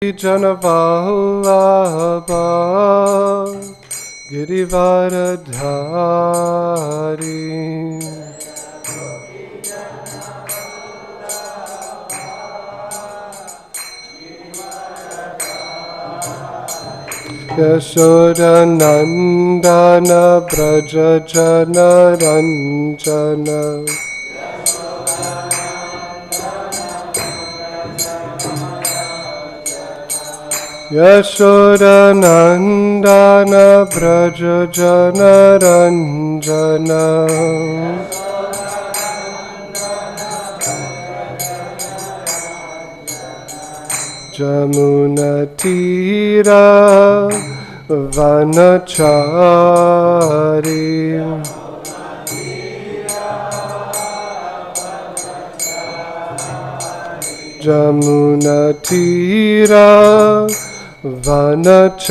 Janavahu Girivaradhari Yashoda Nandana Braja Jana Ranjana Yashoda Nandana Braja Jana Ranjana Jamuna Tira Vanachari Jamuna Tira Vanachari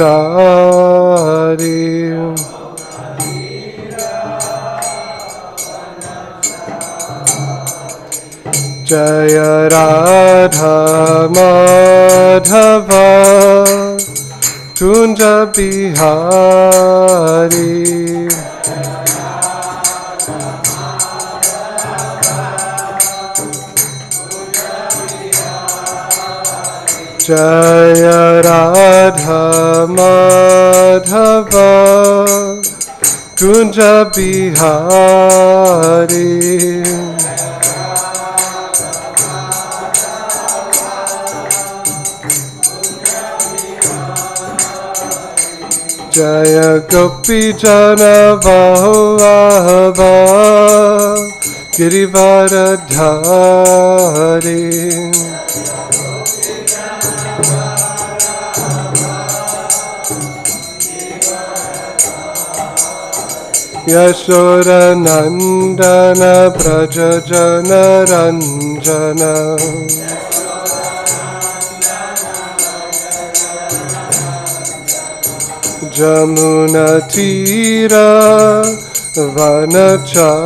Jaya Radha Madhava Kunja Bihari Jaya Radha Madhava Kunja Bihari Jaya Gopi Jana Vallabha Girivaradhari Yashoda Nandana Braja Jana Ranjana Jamuna Tira Vanachari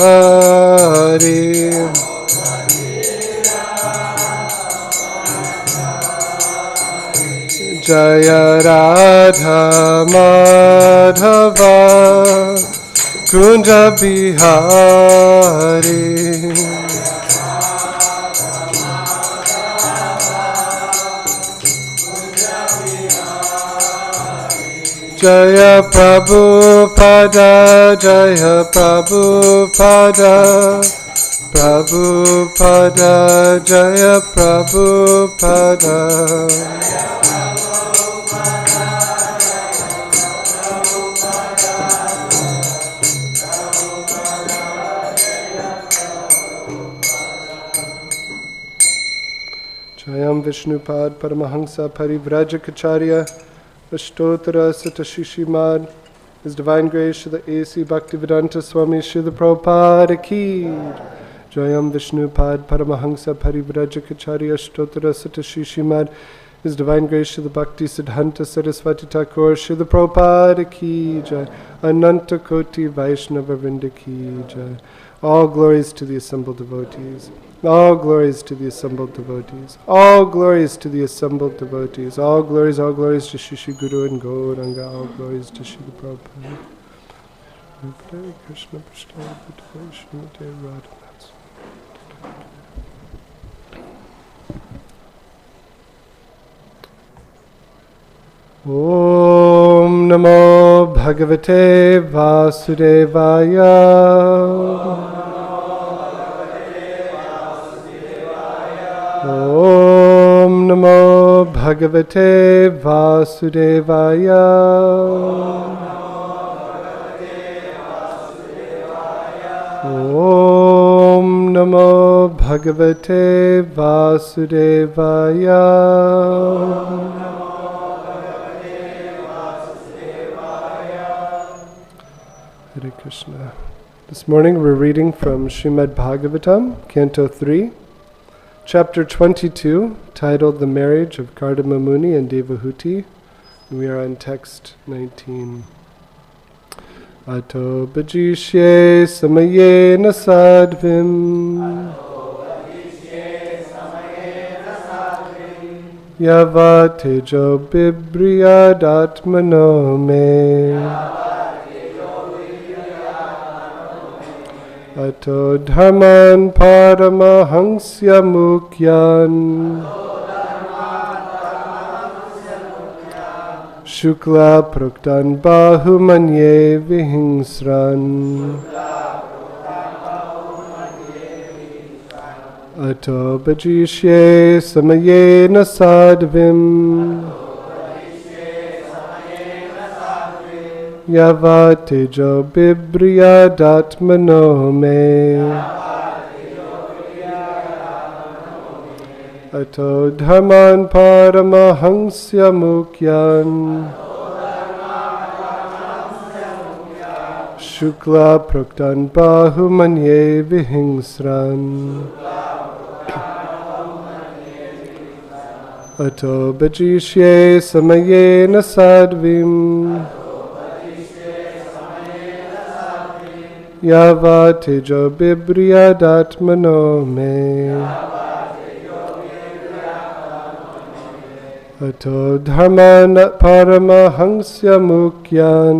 Jaya Radha Madhava Kunja Bihari Jaya Prabhupada Jaya Prabhupada Prabhupada Jaya Prabhupada Jayam Vishnupad Paramahaṁsya Parivrajacacharya Ashtotara Srimad, His Divine Grace Srila A.C. Bhaktivedanta Swami Srila Prabhupada Ki Jayam Vishnupad Paramahaṁsya Parivrajacacharya Ashtotara Srimad, His Divine Grace Srila Bhakti Siddhanta Saraswati Thakur Srila Prabhupada Ki Jai Ananta Koti Vaishnava Vrinda Ki Jai. All glories to the assembled devotees. All glories to the assembled devotees. All glories to the assembled devotees. All glories to Shri Guru and Gauranga. All glories to Shri Prabhupada. Hare Krishna Prasthana Bhutavai Radha. Om Namo Bhagavate Vasudevaya. Om Namo Bhagavate Vasudevaya. Om Namo Bhagavate Vasudevaya. Hare Krishna. This morning we're reading from Srimad Bhagavatam, Canto 3. Chapter 22, titled The Marriage of Kardama Muni and Devahuti. We are on text 19. Ato bhajiṣye samayena sādhvīm yāvat tejo bibhṛyād ātmano me. Ato dharmān pāramahaṁsya-mukhyān. Śukla-proktān bahu manye vihiṁsrān. Ato bhajiṣye samayena sādhvīm. Yāvat tejo bibhṛyād ātmano me. Ato dharmān pāramahaṁsya-mukhyān. śukla-proktān bahu manye vihiṁsrān. Ato bhajiṣye samayena sādhvīm. Yāvat tejo bibhṛyād ātmano me. Ato dharmān pāramahaṁsya-mukhyān.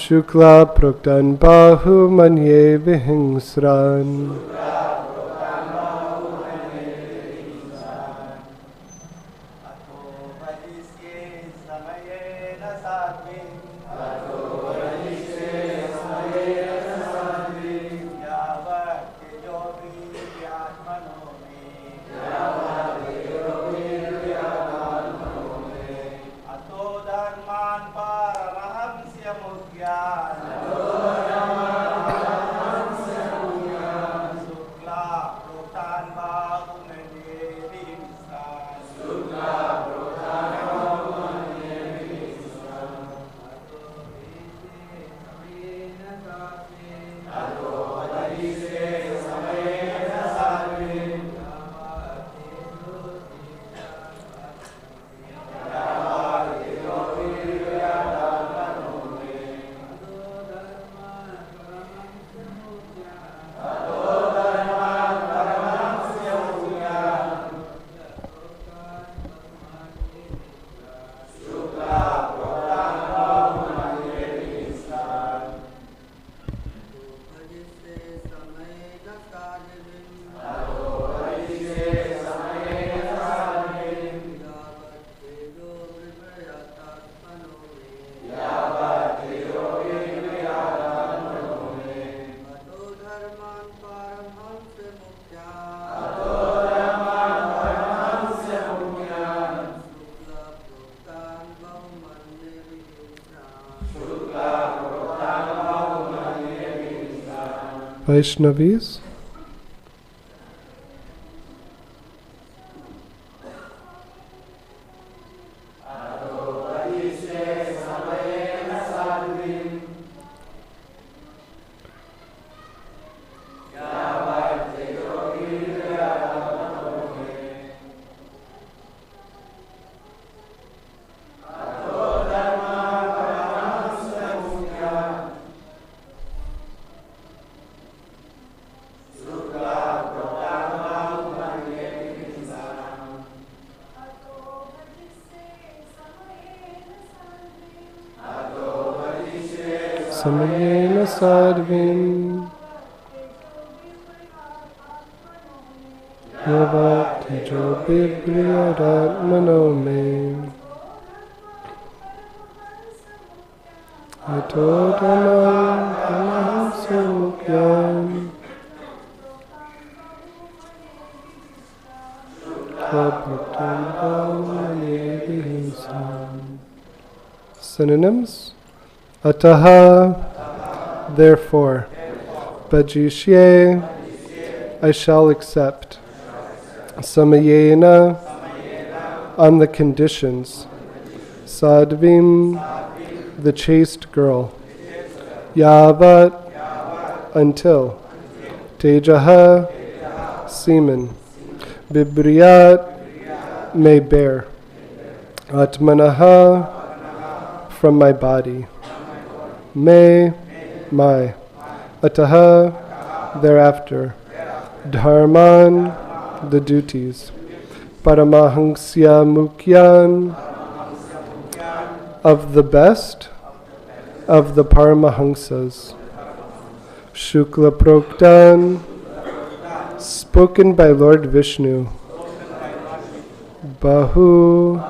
śukla-proktān bahu manye vihiṁsrān. Vaishnavis, samayena sādhvīṁ. Yāvat tejo bibhṛyād ātmano me. Ato dharmān pāramahaṁsya-mukhyān. śukla-proktān bahu manye vihiṁsrān. Synonyms: ataḥ, therefore. Bhajiṣye, I shall accept. Samayena, on the conditions. Sādhvīm, the chaste girl. Yāvat, until. Tejaḥ, semen. Bibhṛyāt, may bear. Ātmanaḥ, from my body. My, ataḥ, thereafter. Dharmān, the duties. Pāramahaṁsya-mukhyān, of the best of the paramahaṁsas. Śukla-proktān, spoken by Lord Viṣṇu. Bahu,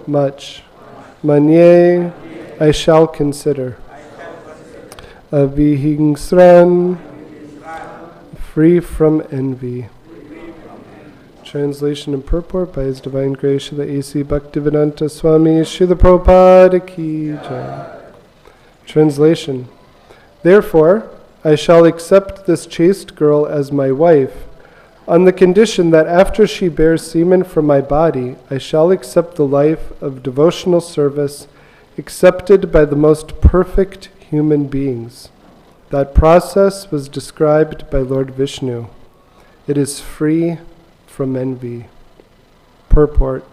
much. Manye, I shall consider. Avihiṁsrān, free from envy. Translation and purport by His Divine Grace Srila A.C. Bhaktivedanta Swami Srila Prabhupada Ki Jai. Translation. Therefore, I shall accept this chaste girl as my wife, on the condition that after she bears semen from my body, I shall accept the life of devotional service accepted by the most perfect human beings. That process was described by Lord Viṣṇu. It is free from envy. Purport.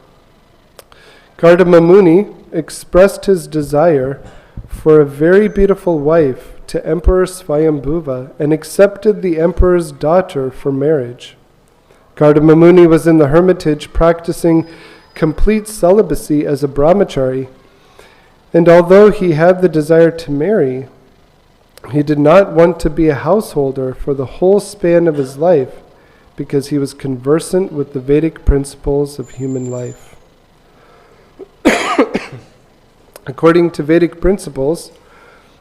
Kardama Muni expressed his desire for a very beautiful wife to Emperor Swayambhuva and accepted the emperor's daughter for marriage. Kardama Muni was in the hermitage practicing complete celibacy as a brahmachari, and although he had the desire to marry, he did not want to be a householder for the whole span of his life because he was conversant with the Vedic principles of human life. According to Vedic principles,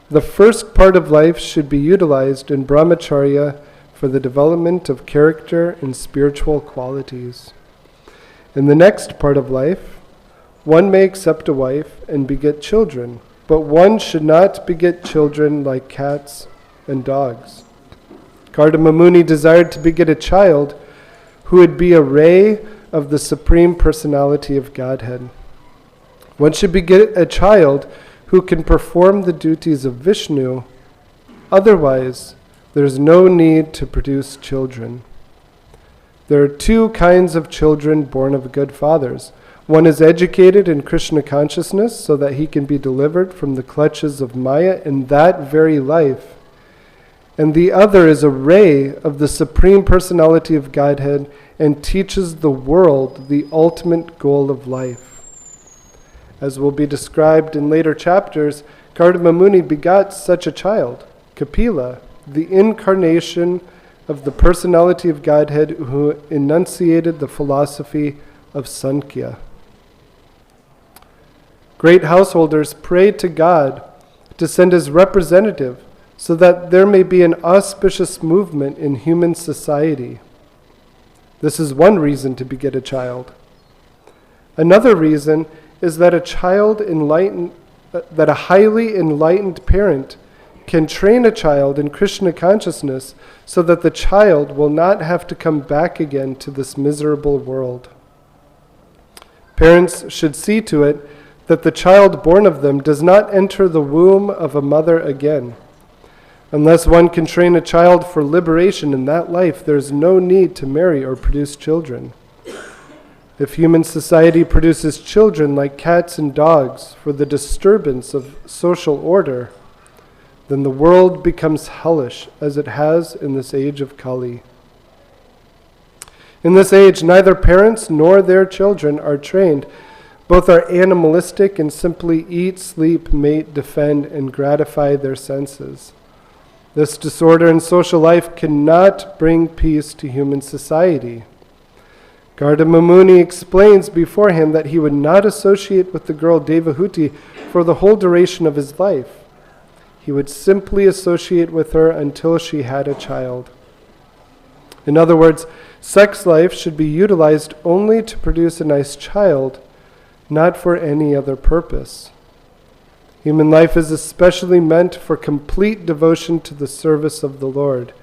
the first part of life should be utilized in brahmacharya for the development of character and spiritual qualities. In the next part of life, one may accept a wife and beget children, but one should not beget children like cats and dogs. Kardama Muni desired to beget a child who would be a ray of the Supreme Personality of Godhead. One should beget a child who can perform the duties of Viṣṇu. Otherwise, there is no need to produce children. There are two kinds of children born of good fathers. One is educated in Krishna consciousness so that he can be delivered from the clutches of Maya in that very life. And the other is a ray of the Supreme Personality of Godhead and teaches the world the ultimate goal of life. As will be described in later chapters, Kardama Muni begot such a child, Kapila, the incarnation of the personality of Godhead who enunciated the philosophy of Sankhya. Great householders pray to God to send his representative so that there may be an auspicious movement in human society. This is one reason to beget a child. Another reason is that a highly enlightened parent can train a child in Krishna consciousness so that the child will not have to come back again to this miserable world. Parents should see to it that the child born of them does not enter the womb of a mother again. Unless one can train a child for liberation in that life, there is no need to marry or produce children. If human society produces children like cats and dogs for the disturbance of social order, then the world becomes hellish as it has in this age of Kali. In this age, neither parents nor their children are trained. Both are animalistic and simply eat, sleep, mate, defend, and gratify their senses. This disorder in social life cannot bring peace to human society. Kardama Muni explains beforehand that he would not associate with the girl Devahuti for the whole duration of his life. He would simply associate with her until she had a child. In other words, sex life should be utilized only to produce a nice child, not for any other purpose. Human life is especially meant for complete devotion to the service of the Lord.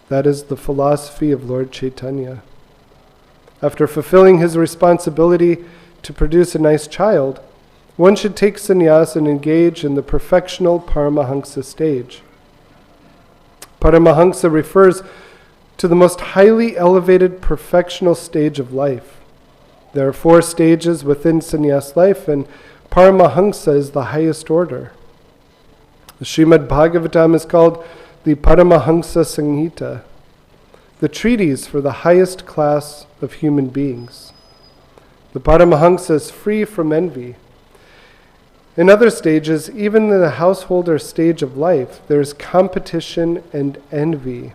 That is the philosophy of Lord Chaitanya. After fulfilling his responsibility to produce a nice child, one should take sannyas and engage in the perfectional paramahaṁsa stage. Paramahaṁsa refers to the most highly elevated perfectional stage of life. There are 4 stages within sannyas life, and paramahaṁsa is the highest order. The Srimad Bhagavatam is called the Paramahaṁsa Samhita. the treatise for the highest class of human beings. The paramahaṁsas free from envy. In other stages, even in the householder stage of life, there is competition and envy.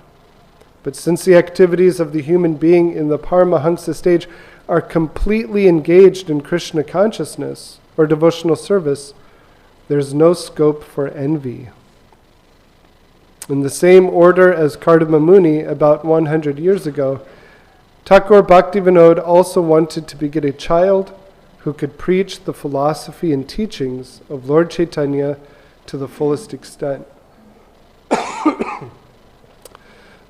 But since the activities of the human being in the paramahaṁsa stage are completely engaged in Krishna consciousness or devotional service, there's no scope for envy. In the same order as Kardama Muni about 100 years ago, Thakur Bhaktivinoda also wanted to beget a child who could preach the philosophy and teachings of Lord Chaitanya to the fullest extent.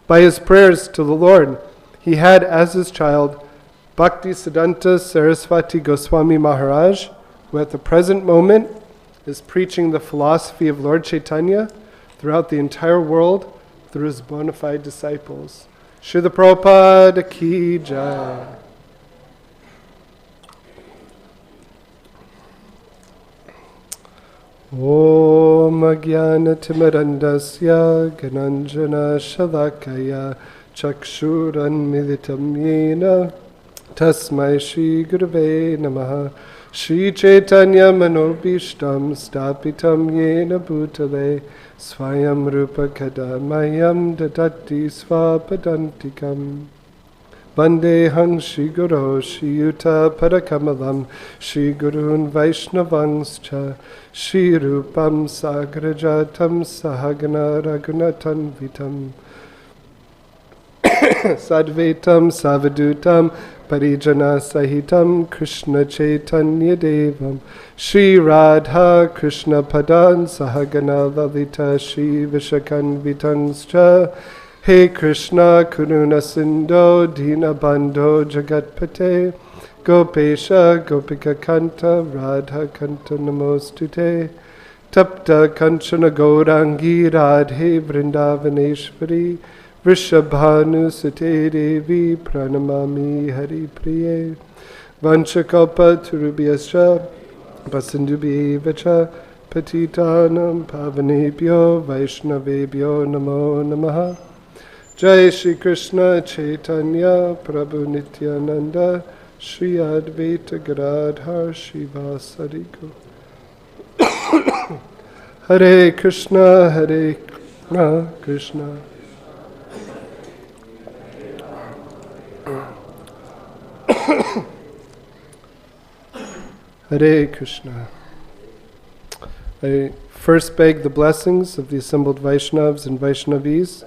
By his prayers to the Lord, he had as his child Bhaktisiddhanta Saraswati Goswami Maharaj, who at the present moment is preaching the philosophy of Lord Chaitanya throughout the entire world through his bona fide disciples. Śrīla Prabhupada ki jai. Om Ajnana-timirandasya Gananjana Shalakaya Chakshuran Militam Yena Tasmai Shri Gurave Namaha Shri Chaitanya Manobhishtam Stapitam Yena Bhutale Swayam Rupa Kadamayam Dadati Svapadantikam Vandeham Shri Guru Shri Yuta Parakamalam Shri Gurun Vaishnavanscha Shri Rupam Sagrajatam Sahagana Raghunatan Vitam Sadvaitam Savadutam Parijana Sahitam Krishna Chaitanya Devam Shri Radha Krishna Padan Sahagana Lalita Shri Vishakan Vitanscha He Krishna Karuna Sindho Dina Bandho Jagatpate Gopesha Gopika Kanta Radha Kanta Namostute Tapta Kanchana Gaurangi Radhe Vrindavaneshwari Vrishabhanu Sute Devi Pranamami Hari Priye Vanchakalpa Turubhyascha Pasindubhi Vacha Patitanam Pavanebhyo Vaishnavebhyo Namo Namaha Jai Shri Krishna Chaitanya Prabhu Nityananda Shri Advaita Gadadhar Shivasari Gaura Hare Krishna Hare Krishna Hare Krishna. I first beg the blessings of the assembled Vaishnavas and Vaishnavis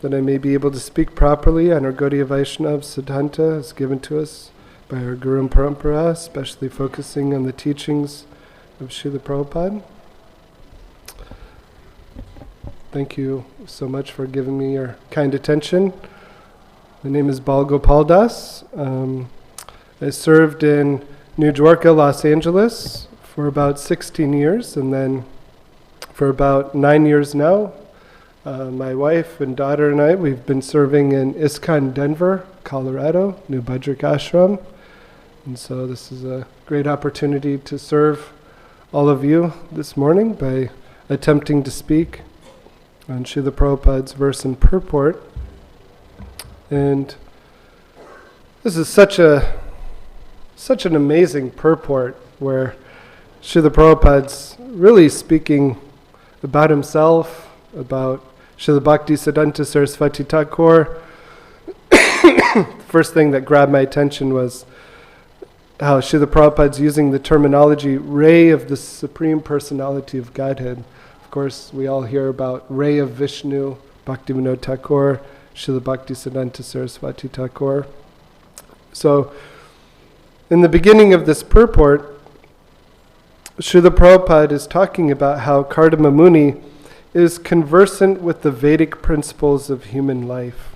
that I may be able to speak properly on our Gaudiya Vaishnava Siddhanta as given to us by our Guru and Parampara, especially focusing on the teachings of Srila Prabhupada. Thank you so much for giving me your kind attention. My name is Bala Gopal Das. I served in New Dwarka, Los Angeles for about 16 years, and then for about 9 years now, my wife and daughter and I, we've been serving in ISKCON Denver, Colorado, New Bhadrak Ashram. And so this is a great opportunity to serve all of you this morning by attempting to speak on Srila Prabhupada's verse and purport. And this is such an amazing purport where Srila Prabhupada's really speaking about himself, about Srila Bhaktisiddhanta Saraswati Thakur. The first thing that grabbed my attention was how Srila Prabhupada's using the terminology ray of the Supreme Personality of Godhead. Of course, we all hear about ray of Viṣṇu, Bhaktivinoda Thakur, Srila Bhaktisiddhanta Saraswati Thakur. So, in the beginning of this purport, Srila Prabhupada is talking about how Kardama Muni is conversant with the Vedic principles of human life.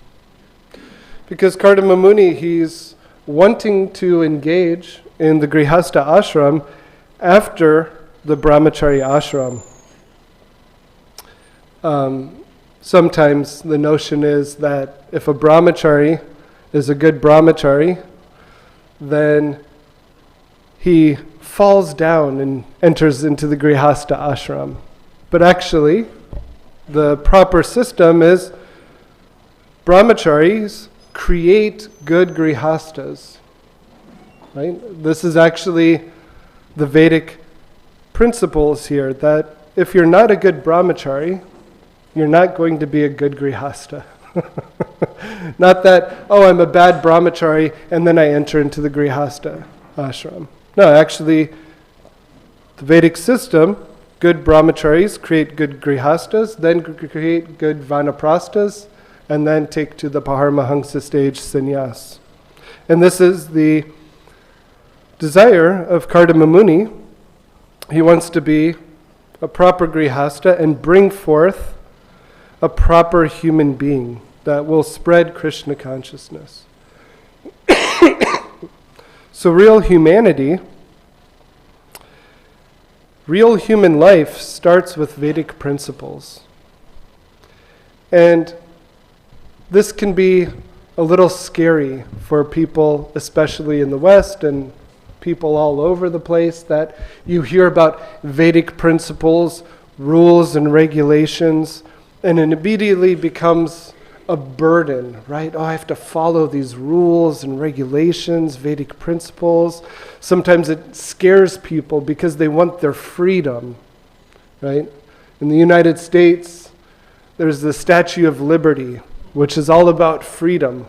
Because Kardama Muni, he's wanting to engage in the Grihastha ashram after the Brahmachari ashram. Sometimes the notion is that if a brahmachari is a good brahmachari, then he falls down and enters into the Grihastha ashram. But actually, the proper system is brahmacharis create good grihastas. Right? This is actually the Vedic principles here, that if you're not a good brahmachari, you're not going to be a good grihasta. Not that, oh, I'm a bad brahmachari and then I enter into the grihasta ashram. No, actually, the Vedic system, good brahmacharis create good grihastas, then create good vanaprasthas, and then take to the pāramahaṁsya stage sannyas. And this is the desire of Kardama Muni. He wants to be a proper grihasta and bring forth a proper human being that will spread Krishna consciousness. So real humanity, real human life starts with Vedic principles. And this can be a little scary for people, especially in the West and people all over the place, that you hear about Vedic principles, rules and regulations, and it immediately becomes a burden, right? Oh, I have to follow these rules and regulations, Vedic principles. Sometimes it scares people because they want their freedom, right? In the United States, there's the Statue of Liberty, which is all about freedom.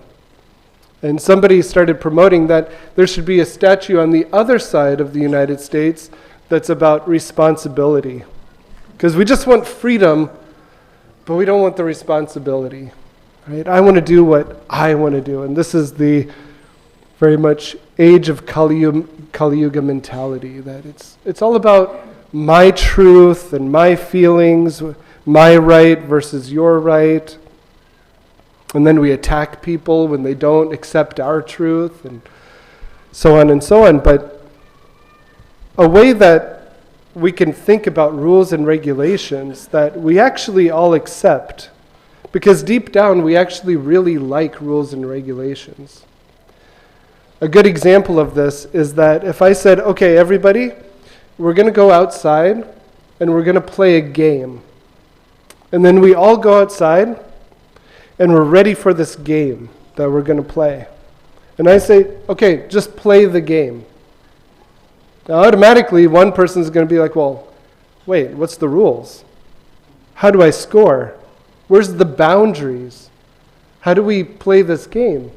And somebody started promoting that there should be a statue on the other side of the United States that's about responsibility. Because we just want freedom, but we don't want the responsibility. Right? I want to do what I want to do. And this is the very much age of Kali Yuga mentality, that it's all about my truth and my feelings, my right versus your right. And then we attack people when they don't accept our truth, and so on and so on. But a way that we can think about rules and regulations that we actually all accept, because deep down we actually really like rules and regulations. A good example of this is that if I said, okay, everybody, we're going to go outside and we're going to play a game. And then we all go outside and we're ready for this game that we're going to play. And I say, okay, just play the game. Now automatically one person's going to be like, well, wait, what's the rules? How do I score? Where's the boundaries? How do we play this game?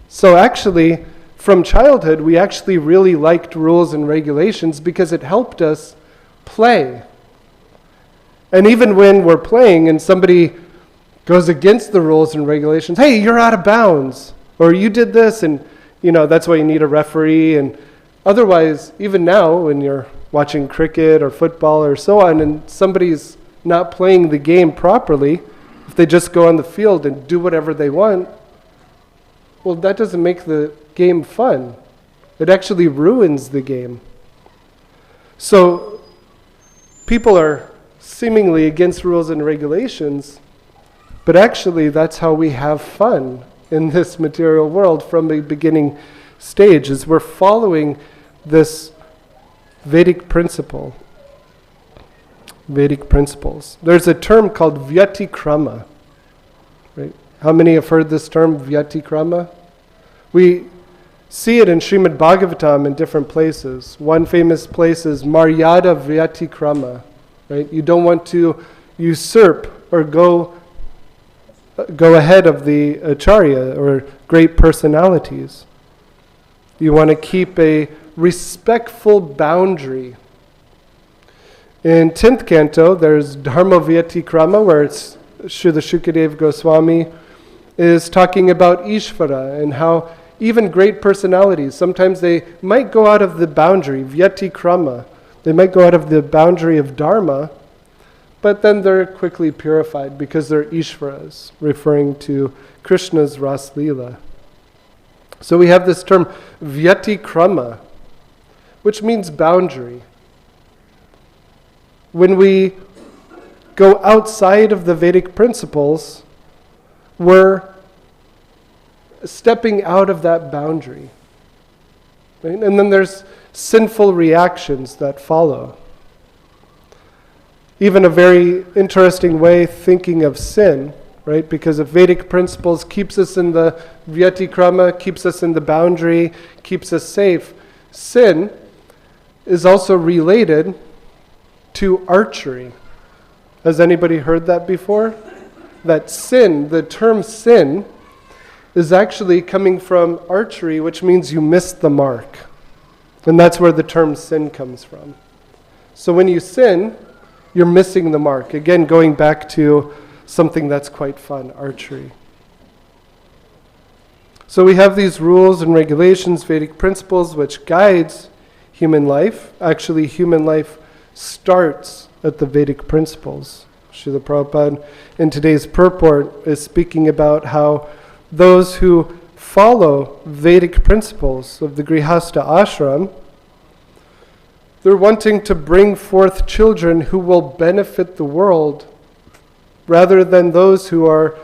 So actually, from childhood, we actually really liked rules and regulations because it helped us play. And even when we're playing and somebody goes against the rules and regulations, hey, you're out of bounds, or you did this, and that's why you need a referee. And otherwise, even now when you're watching cricket or football or so on, and somebody's not playing the game properly, if they just go on the field and do whatever they want, well, that doesn't make the game fun. It actually ruins the game. So people are seemingly against rules and regulations, but actually that's how we have fun in this material world from the beginning stage, is we're following this Vedic principle. Vedic principles. There's a term called vyatikrama. Right? How many have heard this term, vyatikrama? We see it in Srimad Bhagavatam in different places. One famous place is maryada vyatikrama. Right? You don't want to usurp or go ahead of the acharya or great personalities. You want to keep a respectful boundary. In 10th canto, there's Dharma Vyatikrama, where it's Srila Shukadeva Goswami is talking about Ishvara and how even great personalities, sometimes they might go out of the boundary, Vyatikrama. They might go out of the boundary of Dharma, but then they're quickly purified because they're Ishvaras, referring to Krishna's Ras Leela. So we have this term Vyatikrama, which means boundary. When we go outside of the Vedic principles, we're stepping out of that boundary. Right? And then there's sinful reactions that follow. Even a very interesting way thinking of sin right? Because if Vedic principles keeps us in the vyatikrama, keeps us in the boundary, keeps us safe, sin is also related to archery. Has anybody heard that before? That sin, the term sin, is actually coming from archery, which means you missed the mark. And that's where the term sin comes from. So when you sin, you're missing the mark. Again, going back to something that's quite fun, archery. So we have these rules and regulations, Vedic principles, which guides human life. Actually, human life starts at the Vedic principles. Srila Prabhupada in today's purport is speaking about how those who follow Vedic principles of the Grihastha ashram, they're wanting to bring forth children who will benefit the world, rather than those who are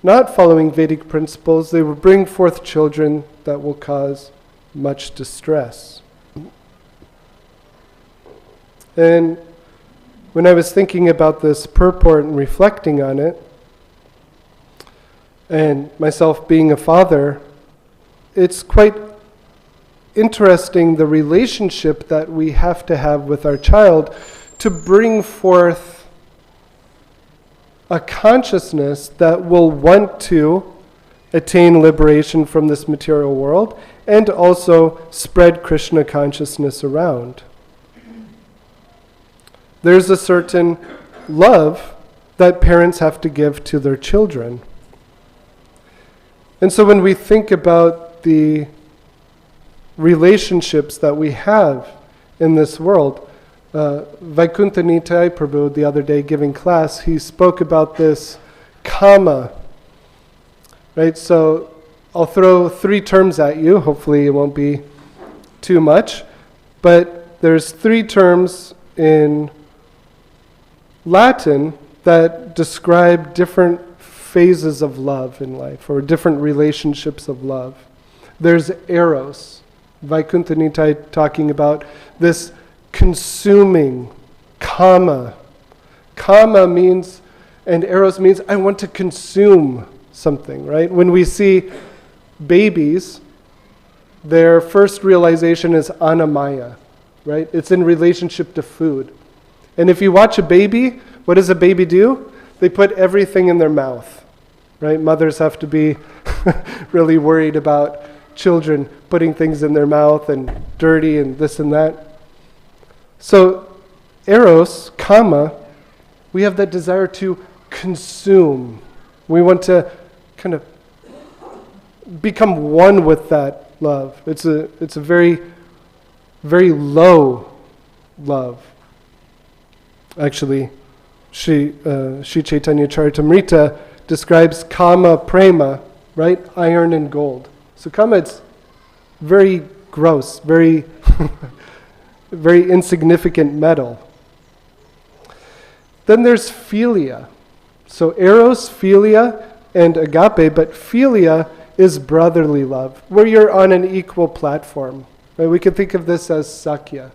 not following Vedic principles. They will bring forth children that will cause much distress. And when I was thinking about this purport and reflecting on it, and myself being a father, it's quite interesting the relationship that we have to have with our child to bring forth a consciousness that will want to attain liberation from this material world and also spread Krishna consciousness around. There's a certain love that parents have to give to their children. And so when we think about the relationships that we have in this world, Vaikuntha Nitai Prabhu, the other day giving class, he spoke about this kama. Right, so I'll throw 3 terms at you. Hopefully it won't be too much. But there's 3 terms in Latin that describe different phases of love in life, or different relationships of love. There's eros. Vaikuntha Nitai talking about this consuming, kama. Kama means, and eros means, I want to consume something, right? When we see babies, their first realization is anamaya, right? It's in relationship to food. And if you watch a baby, what does a baby do? They put everything in their mouth, right? Mothers have to be really worried about children putting things in their mouth and dirty and this and that. So, eros, kama, we have that desire to consume. We want to kind of become one with that love. It's a very, very low love. Actually, Sri Chaitanya Charitamrita describes kama prema, right? Iron and gold. So kama, it's very gross, very, very insignificant metal. Then there's philia. So eros, philia, and agape, but philia is brotherly love, where you're on an equal platform. Right? We could think of this as sakya,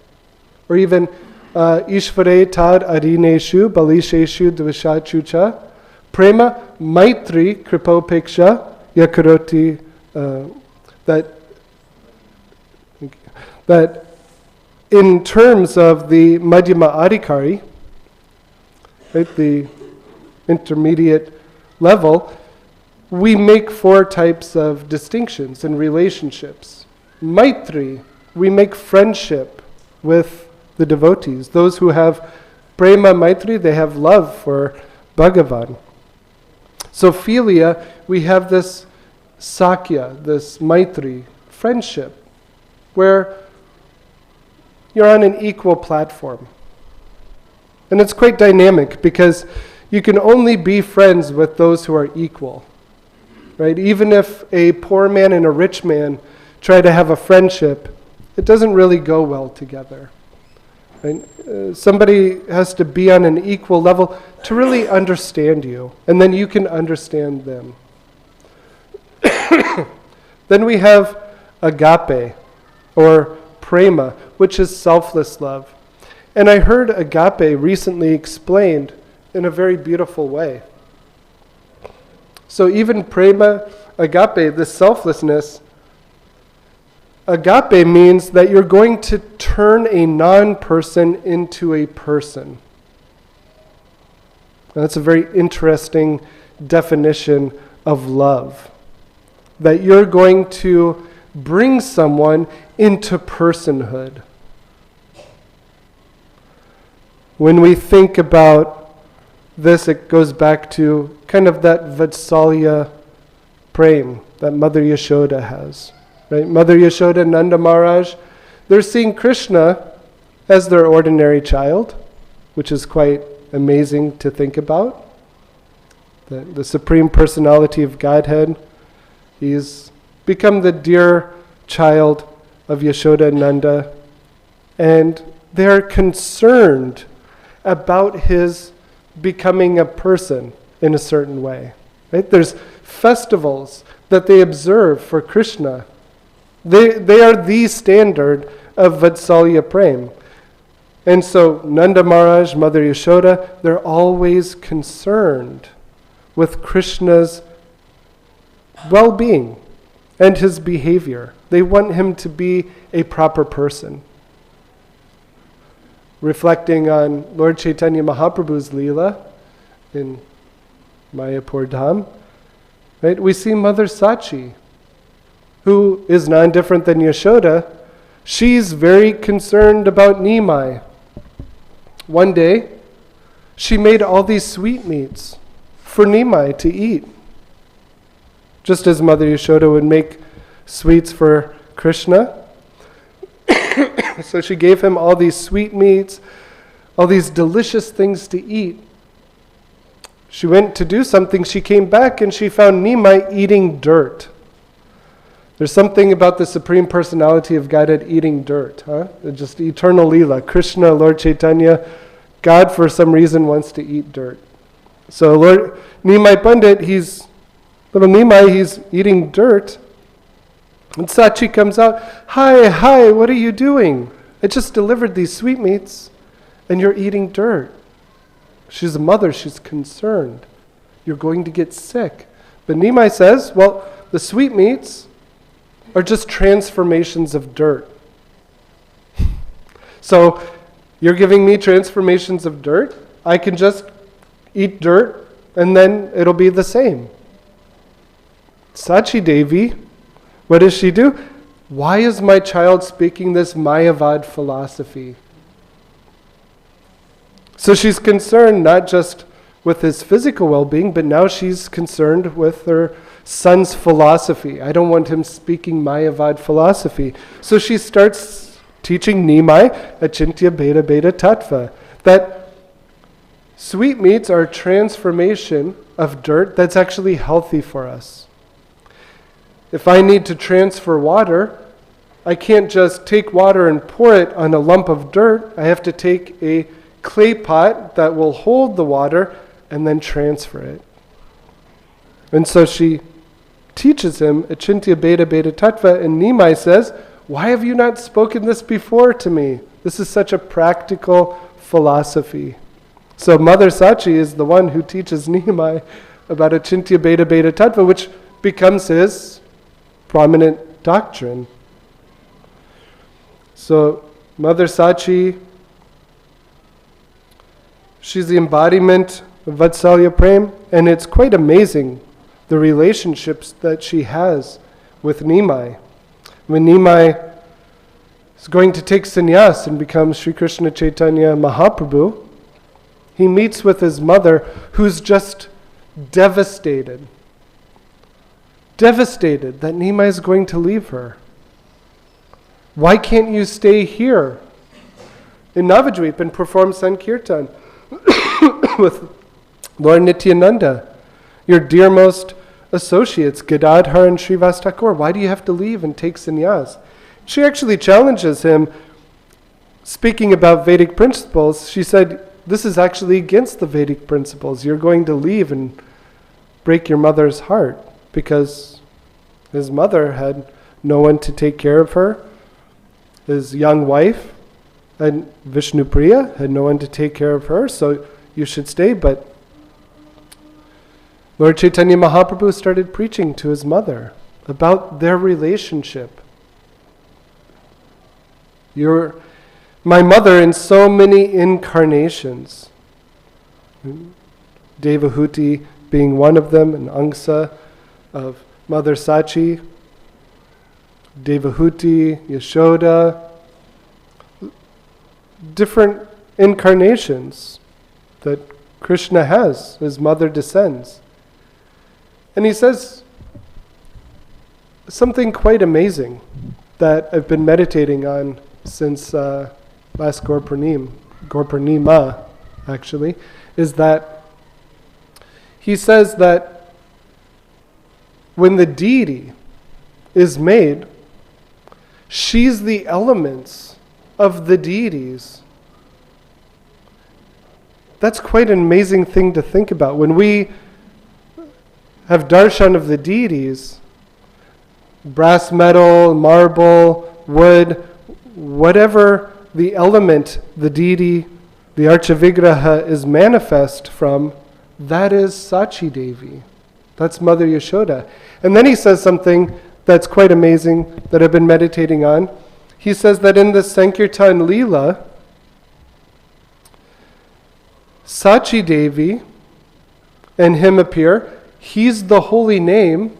or even Ishvare tad arineshu balisheshu dvashachucha prema maitri kripopeksha yakaroti, that in terms of the madhyama adhikari, right, the intermediate level, we make 4 types of distinctions in relationships. Maitri, we make friendship with the devotees. Those who have prema maitri, they have love for Bhagavan. So philia, we have this sakya, this maitri, friendship, where you're on an equal platform. And it's quite dynamic because you can only be friends with those who are equal. Right? Even if a poor man and a rich man try to have a friendship, it doesn't really go well together. Right? Somebody has to be on an equal level to really understand you, and then you can understand them. Then we have agape, or prema, which is selfless love. And I heard agape recently explained in a very beautiful way. So even prema, agape, this selflessness, agape means that you're going to turn a non-person into a person. And that's a very interesting definition of love. That you're going to bring someone into personhood. When we think about this, it goes back to kind of that Vatsalya prem that Mother Yashoda has. Right? Mother Yashoda and Nanda Maharaj, they're seeing Krishna as their ordinary child, which is quite amazing to think about. The Supreme Personality of Godhead, he's become the dear child of Yashoda and Nanda, and they're concerned about his becoming a person in a certain way. Right? There's festivals that they observe for Krishna. They are the standard of Vatsalya Prem. And so Nanda Maharaj, Mother Yashoda, they're always concerned with Krishna's well-being and his behavior. They want him to be a proper person. Reflecting on Lord Chaitanya Mahaprabhu's Leela in Mayapur Dham, right? We see Mother Sachi, who is non-different than Yashoda. She's very concerned about Nimai. One day, she made all these sweetmeats for Nimai to eat. Just as Mother Yashoda would make sweets for Krishna. So she gave him all these sweetmeats, all these delicious things to eat. She went to do something, she came back and she found Nimai eating dirt. There's something about the Supreme Personality of Godhead eating dirt, huh? Just eternal Leela. Krishna, Lord Chaitanya, God for some reason wants to eat dirt. So Lord Nimai Pandit, little Nimai, he's eating dirt. And Sachi comes out, hi, what are you doing? I just delivered these sweetmeats and you're eating dirt. She's a mother, she's concerned. You're going to get sick. But Nimai says, well, the sweetmeats are just transformations of dirt. So you're giving me transformations of dirt? I can just eat dirt and then it'll be the same. Sachi Devi, what does she do? Why is my child speaking this Mayavad philosophy? So she's concerned not just with his physical well-being, but now she's concerned with her son's philosophy. I don't want him speaking Mayavad philosophy. So she starts teaching Nimai Achintya Beta Beta Tattva, that sweetmeats are a transformation of dirt that's actually healthy for us. If I need to transfer water, I can't just take water and pour it on a lump of dirt. I have to take a clay pot that will hold the water and then transfer it. And so she teaches him Achintya Beta Beta Tattva, and Nimai says, why have you not spoken this before to me? This is such a practical philosophy. So Mother Sachi is the one who teaches Nimai about Achintya Beta Beta Tattva, which becomes his prominent doctrine. So Mother Sachi, she's the embodiment of Vatsalya Prem, and it's quite amazing the relationships that she has with Nimai. When Nimai is going to take sannyas and become Sri Krishna Chaitanya Mahaprabhu, he meets with his mother, who's just devastated that Nimai is going to leave her. Why can't you stay here in Navadvip and perform Sankirtan with Lord Nityananda, your dearmost associates, Gadadhar and Srivas Thakur? Why do you have to leave and take sannyas? She actually challenges him, speaking about Vedic principles. She said, this is actually against the Vedic principles. You're going to leave and break your mother's heart, because his mother had no one to take care of her. His young wife, and Vishnu Priya, had no one to take care of her, so you should stay. But Lord Chaitanya Mahaprabhu started preaching to his mother about their relationship. You're my mother in so many incarnations. Devahuti being one of them, an angsa of Mother Sachi, Devahuti, Yashoda, different incarnations that Krishna has. His mother descends. And he says something quite amazing that I've been meditating on since last Gorpurnima actually, is that he says that when the deity is made, she's the elements of the deities. That's quite an amazing thing to think about. When we have darshan of the deities, brass, metal, marble, wood, whatever the element, the deity, the Archavigraha is manifest from, that is Sachi Devi. That's Mother Yashoda. And then he says something that's quite amazing that I've been meditating on. He says that in the Sankirtan Leela, Sachi Devi and him appear. He's the holy name,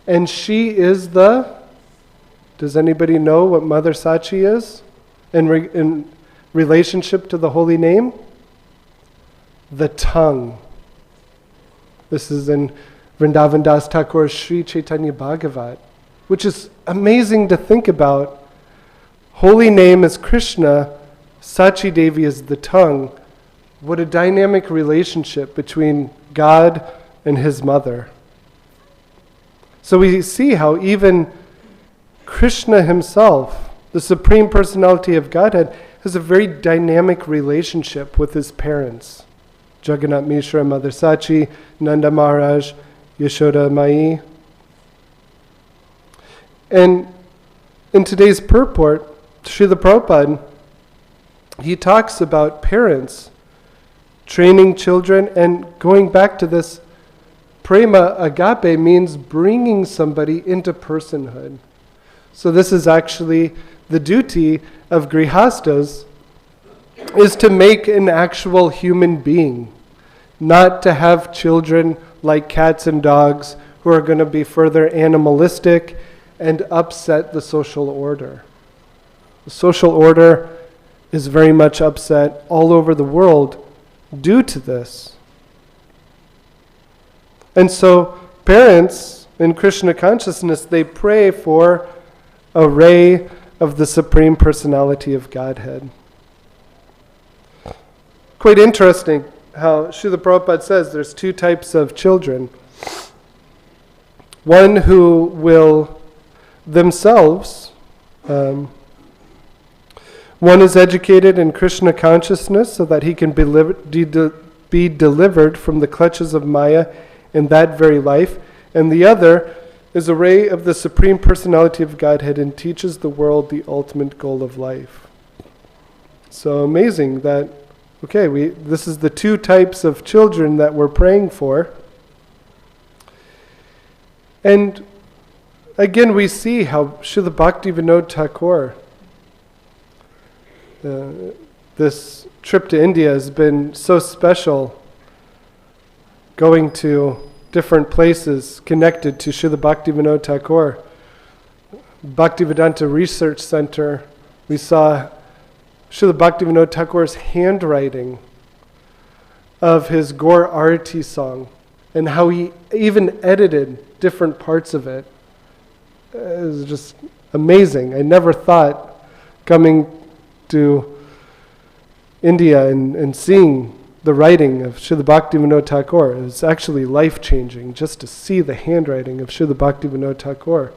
and she is the... Does anybody know what Mother Sachi is in relationship to the holy name? The tongue. This is in Vrindavan Das Thakur's Sri Chaitanya Bhagavat, which is amazing to think about. Holy name is Krishna, Sachi Devi is the tongue. What a dynamic relationship between God and his mother. So we see how even Krishna himself, the Supreme Personality of Godhead, has a very dynamic relationship with his parents. Jagannath Mishra, Mother Sachi, Nanda Maharaj, Yashoda Mai. And in today's purport, Srila Prabhupada, he talks about parents training children, and going back to this, prema agape means bringing somebody into personhood. So this is actually the duty of grihastas, is to make an actual human being, not to have children like cats and dogs who are going to be further animalistic and upset the social order. The social order is very much upset all over the world due to this. And so parents in Krishna consciousness, they pray for a ray of the Supreme Personality of Godhead. Quite interesting how Srila Prabhupada says there's two types of children. One who will themselves, one is educated in Krishna consciousness so that he can be delivered from the clutches of Maya in that very life, and the other is a ray of the Supreme Personality of Godhead and teaches the world the ultimate goal of life. So amazing that, this is the two types of children that we're praying for. And again, we see how Srila Bhaktivinoda Thakur, this trip to India has been so special, going to different places connected to Srila Bhaktivinoda Thakur. Bhaktivedanta Research Center, we saw Srila Bhaktivinoda Thakur's handwriting of his Gaur Arati song and how he even edited different parts of it. It was just amazing. I never thought coming to India and seeing the writing of Srila Bhaktivinoda Thakur. It was actually life-changing just to see the handwriting of Srila Bhaktivinoda Thakur.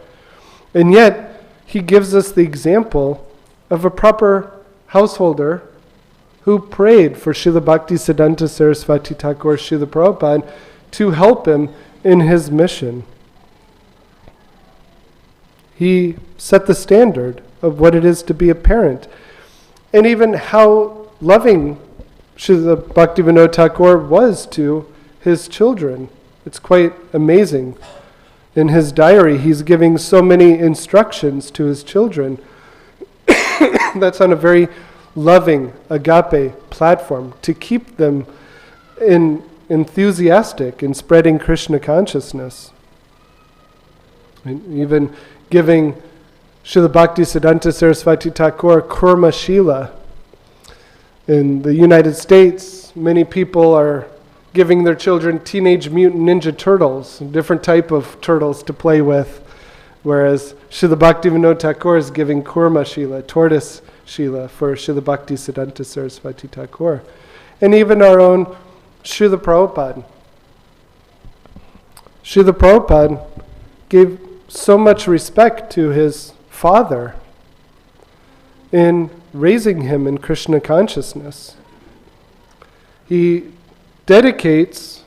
And yet, he gives us the example of a proper householder who prayed for Srila Bhaktisiddhanta Saraswati Thakur Srila Prabhupada to help him in his mission. He set the standard of what it is to be a parent, and even how loving Srila Bhaktivinoda Thakur was to his children. It's quite amazing. In his diary, he's giving so many instructions to his children. That's on a very loving, agape platform to keep them enthusiastic in spreading Krishna consciousness. And even giving Srila Bhaktisiddhanta Saraswati Thakur Kurma Shila. In the United States, many people are giving their children Teenage Mutant Ninja Turtles, different type of turtles to play with, whereas Srila Bhaktivinoda Thakur is giving Kurma Shila, tortoise Shila, for Srila Bhaktisiddhanta Saraswati Thakur. And even our own Srila Prabhupada. Srila Prabhupada gave so much respect to his father in raising him in Krishna consciousness. He dedicates,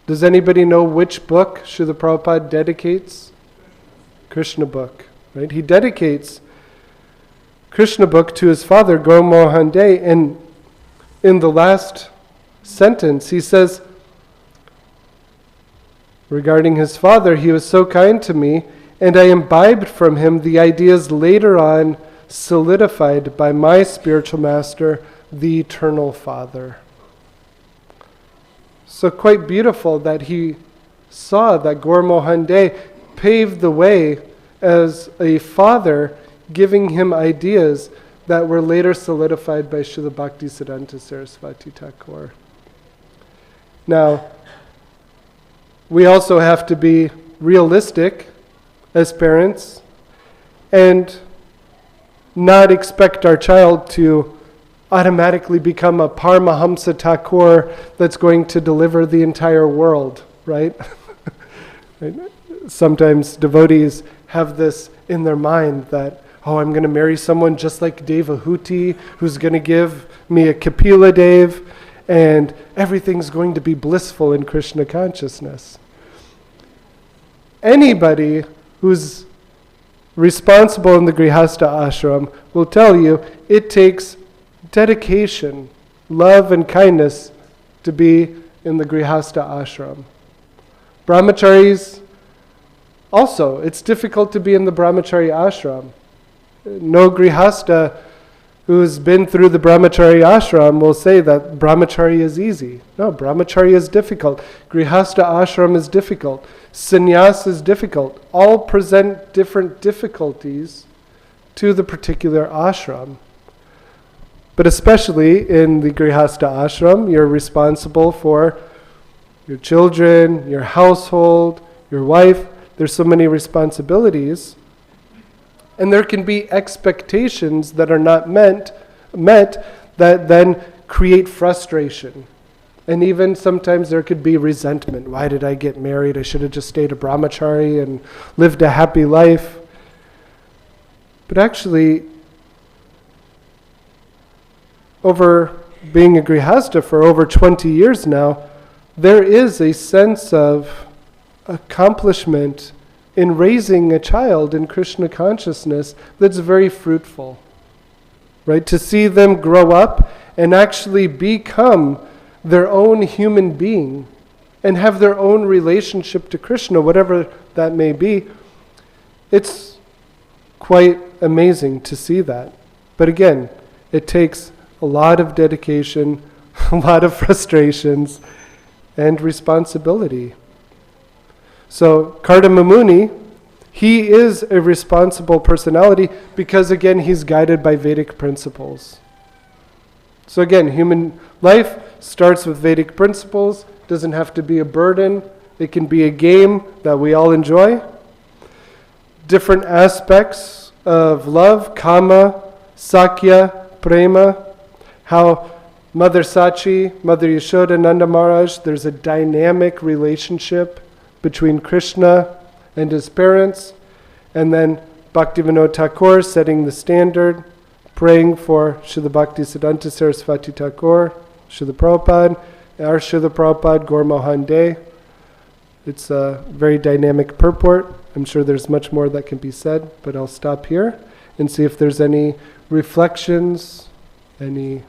does anybody know which book Srila Prabhupada dedicates? Krishna book, right? He dedicates Krishna book to his father, Guru Mohan De, and in the last sentence he says, regarding his father, he was so kind to me, and I imbibed from him the ideas later on solidified by my spiritual master, the Eternal Father. So quite beautiful that he saw that Guru Mohan De paved the way as a father, giving him ideas that were later solidified by Srila Bhaktisiddhanta Saraswati Thakur. Now, we also have to be realistic as parents and not expect our child to automatically become a Paramahaṁsa Thakur that's going to deliver the entire world, right? Right? Sometimes devotees have this in their mind that, oh, I'm going to marry someone just like Devahuti, who's going to give me a Kapila Dev, and everything's going to be blissful in Krishna consciousness. Anybody who's responsible in the Grihastha ashram will tell you it takes dedication, love and kindness to be in the Grihastha ashram. Brahmacharis, also, it's difficult to be in the Brahmachari ashram. No Grihastha who's been through the Brahmachari ashram will say that Brahmachari is easy. No, Brahmachari is difficult. Grihastha ashram is difficult. Sannyas is difficult. All present different difficulties to the particular ashram. But especially in the Grihastha ashram, you're responsible for your children, your household, your wife. There's so many responsibilities. And there can be expectations that are not met that then create frustration. And even sometimes there could be resentment. Why did I get married? I should have just stayed a brahmachari and lived a happy life. But actually, over being a grihastha for over 20 years now, there is a sense of accomplishment in raising a child in Krishna consciousness that's very fruitful. Right? To see them grow up and actually become their own human being and have their own relationship to Krishna, whatever that may be, it's quite amazing to see that. But again, it takes a lot of dedication, a lot of frustrations, and responsibility. So Kardama Muni, he is a responsible personality because again, he's guided by Vedic principles. So again, human life starts with Vedic principles, doesn't have to be a burden, it can be a game that we all enjoy. Different aspects of love, kama, sakya, prema, how Mother Sachi, Mother Yashoda, Nanda Maharaj, there's a dynamic relationship between Krishna and his parents, and then Bhaktivinoda Thakur setting the standard, praying for Srila Bhaktisiddhanta Saraswati Thakur, Srila Prabhupada, our Srila Prabhupada, Guru Mohan De. It's a very dynamic purport. I'm sure there's much more that can be said, but I'll stop here and see if there's any reflections, any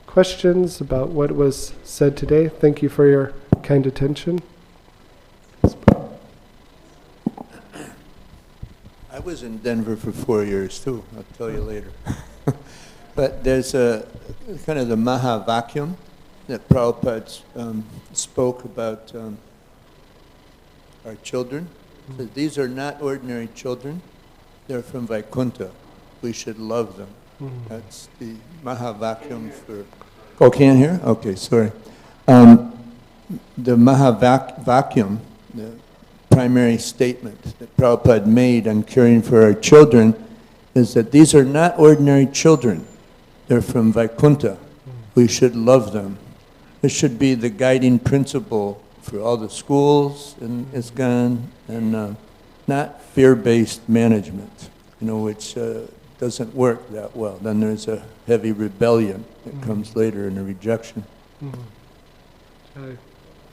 questions about what was said today. Thank you for your kind attention. I was in Denver for 4 years too, I'll tell you later. But there's a kind of the Mahavakyam that Prabhupada spoke about our children. So these are not ordinary children, they're from Vaikuntha. We should love them. That's the Mahavakyam for... Oh, can't hear? Okay, sorry. The Mahavakyam, the primary statement that Prabhupada made on caring for our children is that these are not ordinary children. They're from Vaikuntha. We should love them. This should be the guiding principle for all the schools in ISKCON, and not fear-based management, which doesn't work that well. Then there's a heavy rebellion that comes later in a rejection.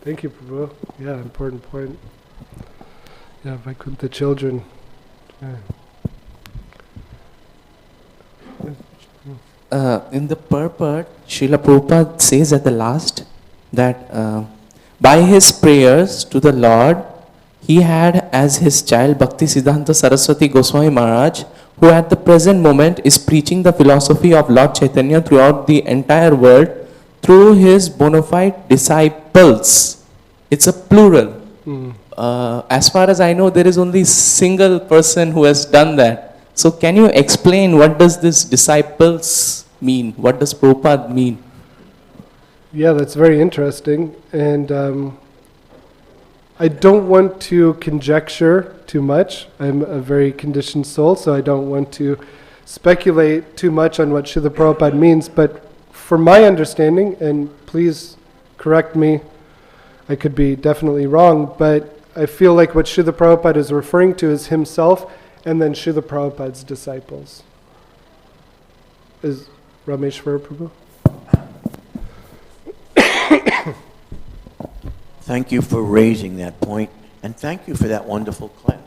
Thank you, Prabhu. Yeah, important point. Yeah, Vaikuntha children. In the purport, Srila Prabhupada says at the last that by his prayers to the Lord, he had as his child Bhaktisiddhanta Saraswati Goswami Maharaj, who at the present moment is preaching the philosophy of Lord Chaitanya throughout the entire world through his bona fide disciples. It's a plural. As far as I know, there is only single person who has done that. So can you explain what does this disciples mean? What does Prabhupada mean? Yeah, that's very interesting. And I don't want to conjecture too much. I'm a very conditioned soul, so I don't want to speculate too much on what Srila Prabhupada means. But from my understanding, and please correct me, I could be definitely wrong, but I feel like what Srila Prabhupada is referring to is himself and then Srila Prabhupada's disciples. Is Rameshwara Prabhu? Thank you for raising that point, and thank you for that wonderful class.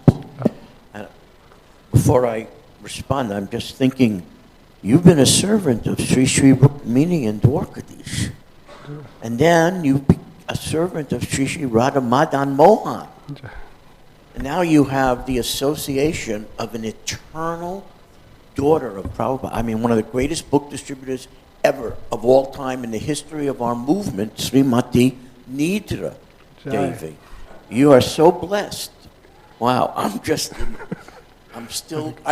Before I respond, I'm just thinking, you've been a servant of Sri Sri Rukmini and Dwarkadish, and then you've been a servant of Sri Sri Radha Madan Mohan. And now you have the association of an eternal daughter of Prabhupada. I mean, one of the greatest book distributors ever of all time in the history of our movement, Srimati Nidra Devi. You are so blessed. Wow, I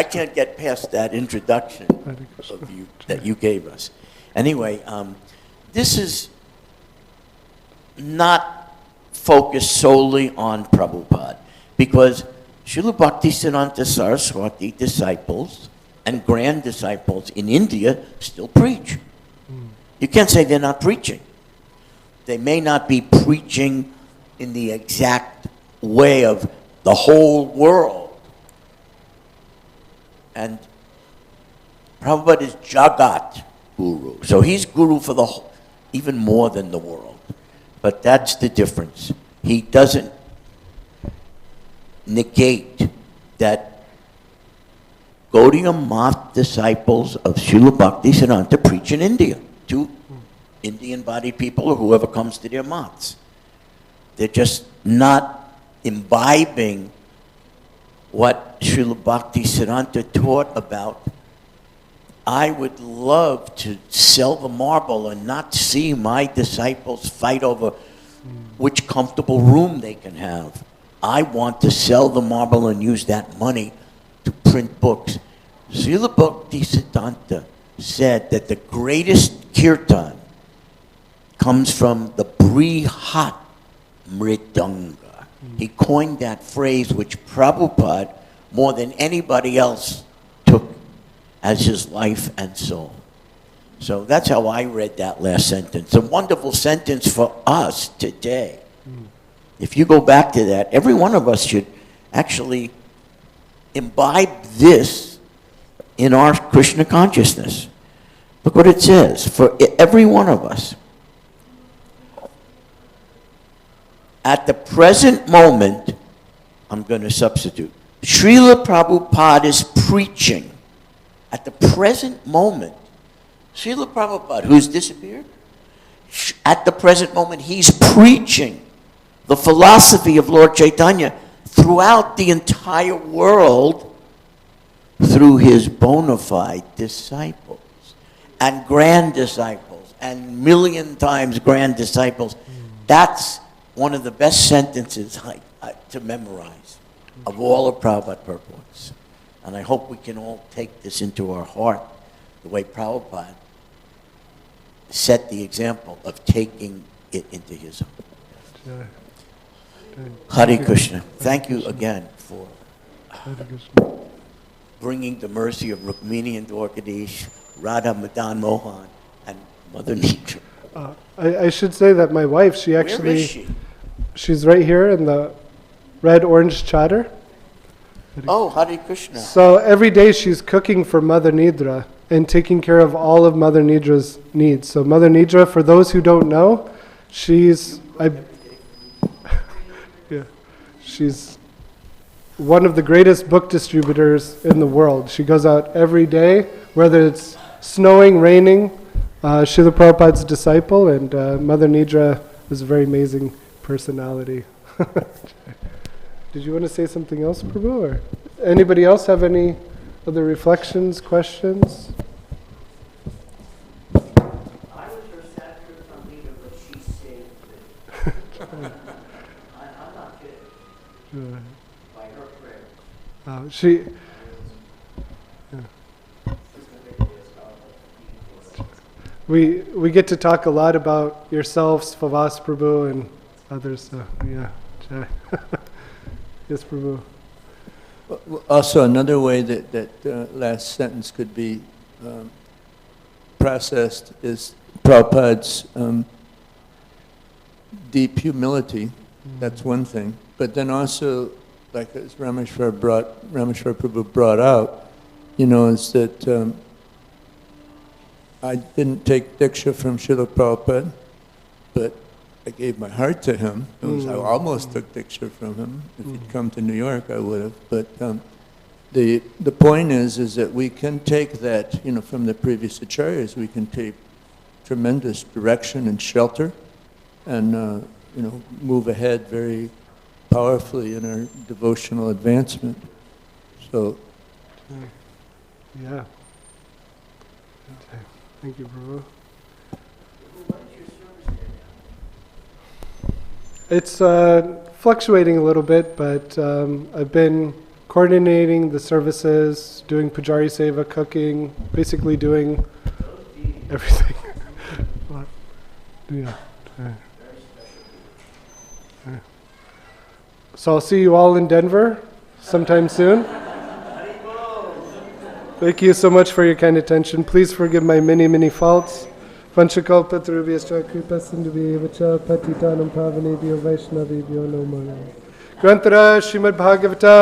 can't get past that introduction of you that you gave us. Anyway, this is not focused solely on Prabhupada, because Srila Bhaktisiddhanta Saraswati disciples and grand disciples in India still preach. You can't say they're not preaching. They may not be preaching in the exact way of the whole world. And Prabhupada is Jagat Guru. So he's Guru for the whole, even more than the world. But that's the difference. He doesn't negate that Gaudiya Math disciples of Srila Bhaktisiddhanta preach in India to Indian-bodied people or whoever comes to their maths. They're just not imbibing what Srila Bhaktisiddhanta taught about. I would love to sell the marble and not see my disciples fight over which comfortable room they can have. I want to sell the marble and use that money to print books. Srila Bhaktisiddhanta said that the greatest kirtan comes from the Brihat Mridanga. He coined that phrase, which Prabhupada, more than anybody else, took as his life and soul. So that's how I read that last sentence. A wonderful sentence for us today. If you go back to that, every one of us should actually imbibe this in our Krishna consciousness. Look what it says, for every one of us. At the present moment, I'm going to substitute, Srila Prabhupada is preaching. At the present moment, Srila Prabhupada, who's disappeared, at the present moment, he's preaching the philosophy of Lord Chaitanya throughout the entire world through his bona fide disciples and grand disciples and million times grand disciples. That's one of the best sentences to memorize of all of Prabhupada purports. And I hope we can all take this into our heart the way Prabhupada set the example of taking it into his own. Hare Krishna. Thank you again for bringing the mercy of Rukmini and Dwarkadish, Radha, Madan Mohan, and Mother Nature. I should say that my wife, she actually... Where is she? She's right here in the red-orange chadar. Oh, Hare Krishna. So every day she's cooking for Mother Nidra and taking care of all of Mother Nidra's needs. So Mother Nidra, for those who don't know, she's one of the greatest book distributors in the world. She goes out every day, whether it's snowing, raining. Srila Prabhupada's disciple, and Mother Nidra is a very amazing personality. Did you want to say something else, Prabhu? Or anybody else have any other reflections, questions? I was her sacrificial leader, but she saved me. I'm not kidding. By her prayer. She... We get to talk a lot about yourselves, Favas Prabhu, and others. So yeah, Jai. Yes, Prabhu. Also, another way that last sentence could be processed is Prabhupada's deep humility. That's one thing. But then also, like as Rameshwar Prabhu brought out, is that I didn't take Diksha from Srila Prabhupada, but I gave my heart to him. I almost took Diksha from him. If he'd come to New York, I would have. But the point is that we can take that, from the previous acharyas, we can take tremendous direction and shelter, and move ahead very powerfully in our devotional advancement. So, yeah. Okay. Thank you, Prabhu. It's fluctuating a little bit, but I've been coordinating the services, doing Pujari Seva, cooking, basically doing everything. Yeah. So I'll see you all in Denver sometime soon. Thank you so much for your kind attention. Please forgive my many, many faults. Vanchakalpatarubhyascha kripa sindhubhya vacha patitanam pavanebhyo vaishnavebhyo namo namaha. Grantara Srimad Bhagavatam.